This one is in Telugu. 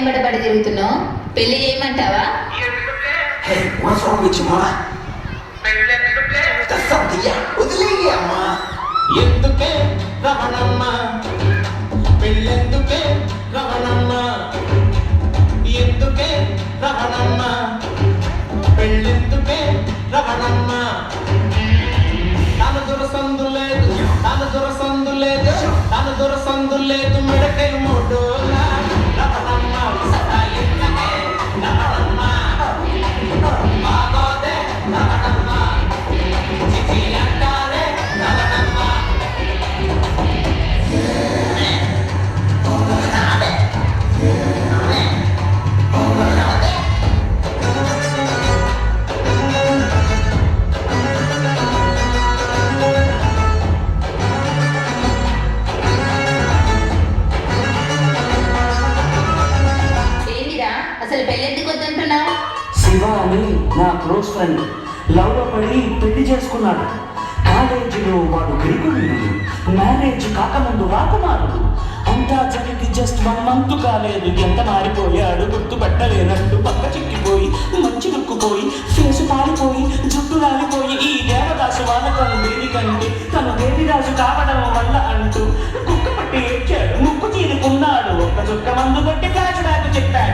ఎంబడబడి తిరుగుతున్నావు? పెళ్లి చేయమంటావా? Hey, what's wrong with you, ma? That's something, yeah. వదిలేయ్యా అమ్మా. ఎందుకే రమణమ్మ పెళ్ళెందుకే రమణమ్మ ఎందుకే రమణమ్మ పెళ్ళెందుకే రమణమ్మ తన దొరసందు లేదు తన దొరసందు లేదు మెడకై మోటోలా రమణమ్మ సదా ఎందుకే రమణమ్మ బాగోదే రమణమ్మ చిచి అంటారే రమణమ్మ ఏందిరా అసలు పెళ్ళెందుకు వద్దంటున్నావు? శివ అని నా క్లోజ్ ఫ్రెండ్ లవ్లో పడి పెళ్లి చేసుకున్నాడు. కాలేజీలో వాడు గ్రీకుడు, మ్యారేజ్ కాకముందు రాకుమారుడు. అంతా జరిగి జస్ట్ 1 month కాలేదు, ఎంత మారిపోయాడు గుర్తుపట్టలేనట్టు. పక్క చిక్కిపోయి మంచి రుక్కుపోయి ఫేసు పారిపోయి జుట్టు రాలిపోయి ఈ దేవదాసు వానకం దేనికంటే తను దేవిరాజు కావడం వల్ల అంటూ కుక్క పట్టి ఏడ్చాడు, ముక్కు చీరుకున్నాడు. ఒక్క చుక్క మందు కొట్టి ఫ్లాష్ బ్యాక్ చెప్పాడు.